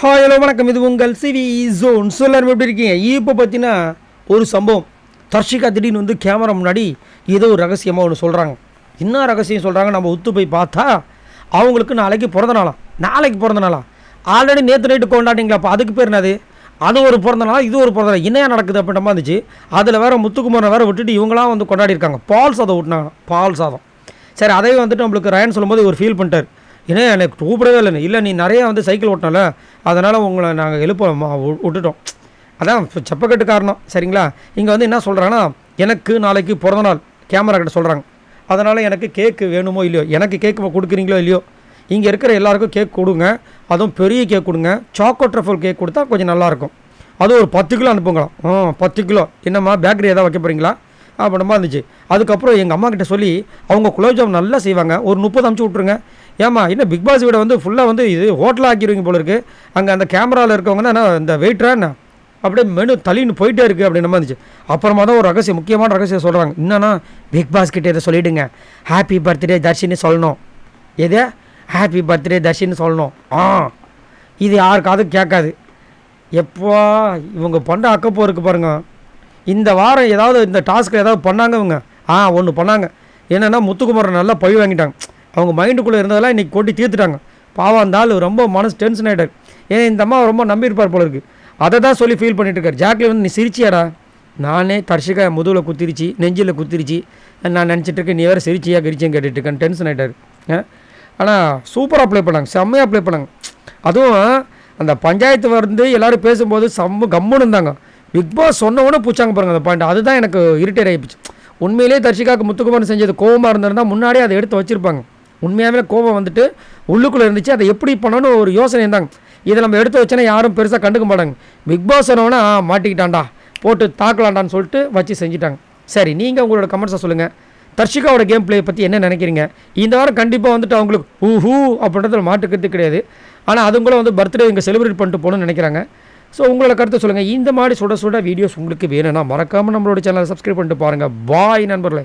Hi hello வணக்கம். இது உங்கள் சிவி ஜோன். எல்லாரும் எப்படி இருக்கீங்க? இப்போ பார்த்தீங்கன்னா ஒரு சம்பவம். தர்ஷிகா திடீர்னு வந்து கேமரா முன்னாடி ஏதோ ஒரு ரகசியமாக ஒன்று சொல்கிறாங்க. என்ன ரகசியம் சொல்கிறாங்க நம்ம ஒத்து போய் பார்த்தா அவங்களுக்கு நாளைக்கு பிறந்த நாளா ஆல்ரெடி நேற்று நைட்டு கொண்டாடிங்களா? அப்போ அதுக்கு பேர் என்னது? அது ஒரு பிறந்த நாள், இது ஒரு பிறந்த நாள், என்னையா நடக்குது அப்படின்ற மாதிரி இருந்துச்சு. அதில் வேறு முத்துக்குமரனை வேறு விட்டுட்டு இவங்களாம் வந்து கொண்டாடிருக்காங்க. பால் சாதம் விட்டுனாங்க, பால் சாதம். சரி, அதையும் வந்துட்டு நம்மளுக்கு ரயன் சொல்லும்போது ஒரு ஃபீல் பண்ணிட்டார். ஏன்னா எனக்கு கூப்பிடவே இல்லை நீ நிறையா வந்து சைக்கிள் ஓட்டினால அதனால் உங்களை நாங்கள் விட்டுட்டோம். அதான் செப்பக்கட்டு காரணம். சரிங்களா? இங்கே வந்து என்ன சொல்கிறாங்கன்னா, எனக்கு நாளைக்கு பிறந்த நாள் கேமரா கிட்ட சொல்கிறாங்க. அதனால் எனக்கு கேக்கு வேணுமோ இல்லையோ, எனக்கு கேக்கு கொடுக்குறீங்களோ இல்லையோ, இங்கே இருக்கிற எல்லாருக்கும் கேக் கொடுங்க. அதுவும் பெரிய கேக் கொடுங்க. சாக்கோ ட்ரஃபல் கேக் கொடுத்தா கொஞ்சம் நல்லாயிருக்கும். அதுவும் ஒரு 10 கிலோ அனுப்புங்களா? 10 கிலோ. என்னம்மா பேக்கரி எதாவது வைக்க போகிறீங்களா அப்படிமா இருந்துச்சு. அதுக்கப்புறம் எங்கள் அம்மா கிட்ட சொல்லி அவங்க குலோப்ஜாம் நல்லா செய்வாங்க, ஒரு 30 அமுச்சு விட்ருங்க. ஏம்மா இன்னும் பிக் பாஸ் வீடை வந்து ஃபுல்லாக வந்து இது ஹோட்டலாக ஆக்கிடுவீங்க போல இருக்குது. அங்கே அந்த கேமராவில் இருக்கவங்க தான் இந்த வெயிட்டரா என்ன அப்படியே மெனு தள்ளின்னு போயிட்டே இருக்குது அப்படின்ற மாதிரி இருந்துச்சு. அப்புறமா தான் ஒரு ரகசியம், முக்கியமான ரகசியம் சொல்கிறாங்க. என்னன்னா, பிக் பாஸ் கிட்டே இதை சொல்லிவிடுங்க, ஹாப்பி பர்த்டே தர்ஷின்னு சொல்லணும். எதே ஹாப்பி பர்த்டே தர்ஷின்னு சொல்லணும். இது யாருக்காவது கேட்காது. எப்போ இவங்க பண்ணுற அக்கப்போ இருக்குது பாருங்கள். இந்த வாரம் ஏதாவது இந்த டாஸ்க்கில் ஏதாவது பண்ணாங்க இவங்க. ஒன்று பண்ணாங்க. என்னென்னா, முத்துக்குமரன் நல்லா பழி வாங்கிட்டாங்க. அவங்க மைண்டுக்குள்ளே இருந்ததெல்லாம் இன்றைக்கி கொட்டி தீர்த்துட்டாங்க. பாவம் அந்த ஆள் ரொம்ப மனசு டென்ஷன் ஆகிட்டார். ஏன்னா இந்த அம்மா ரொம்ப நம்பியிருப்பார் போல இருக்குது. அதை தான் சொல்லி ஃபீல் பண்ணிட்டு இருக்கார். ஜாக்லி வந்து, நீ சிரிச்சியாடா? நானே தர்ஷிகா முதுகில் குத்திருச்சு, நெஞ்சில் குத்திருச்சு, நான் நினச்சிட்டு இருக்கேன், நீ வேறு சிரிச்சியா கிரிச்சியும் கேட்டுட்டு இருக்கேன். டென்ஷன் ஆகிட்டார். ஆனால் சூப்பராக ப்ளே பண்ணாங்க, செம்மையாக ப்ளே பண்ணாங்க. அதுவும் அந்த பஞ்சாயத்து வந்து எல்லோரும் பேசும்போது கம்முன்னு இருந்தாங்க. பிக் பாஸ் சொன்னவொன்னே பூச்சாங்க பாருங்கள் அந்த பாயிண்ட். அதுதான் எனக்கு இரிட்டேட் ஆகிடுச்சு. உண்மையிலே தர்ஷிகாவுக்கு முத்துக்குமரன் செஞ்சது கோபமாக இருந்திருந்தால் முன்னாடியே அதை எடுத்து வச்சுருப்பாங்க. உண்மையாகவே கோபம் வந்துட்டு உள்ளுக்குள்ளே இருந்துச்சு. அதை எப்படி பண்ணணும்னு ஒரு யோசனை இருந்தாங்க. இதை நம்ம எடுத்து வச்சோன்னா யாரும் பெருசாக கண்டுக்க மாட்டாங்க. பிக் பாஸ் சொன்னோன்னா மாட்டிக்கிட்டான்டா, போட்டு தாக்கலாண்டான்னு சொல்லிட்டு வச்சு செஞ்சுட்டாங்க. சரி, நீங்கள் உங்களோட கமெண்ட்ஸை சொல்லுங்கள். தர்ஷிகாவோட கேம் பிளே பற்றி என்ன நினைக்கிறீங்க? இந்த வாரம் கண்டிப்பாக வந்துட்டு அவங்களுக்கு ஹூ அப்படின்றத மாட்டுக்கிறது கிடையாது. ஆனால் அதுங்களும் வந்து பர்த்டே இங்கே செலிப்ரேட் பண்ணிட்டு போகணும்னு நினைக்கிறாங்க. ஸோ உங்களோட கருத்தை சொல்லுங்கள். இந்த மாதிரி சுட வீடியோஸ் உங்களுக்கு வேணும்னா மறக்காமல் நம்மளோட சேனலை சப்ஸ்கிரைப் பண்ணிட்டு பாருங்கள். பாய் நண்பர்களே.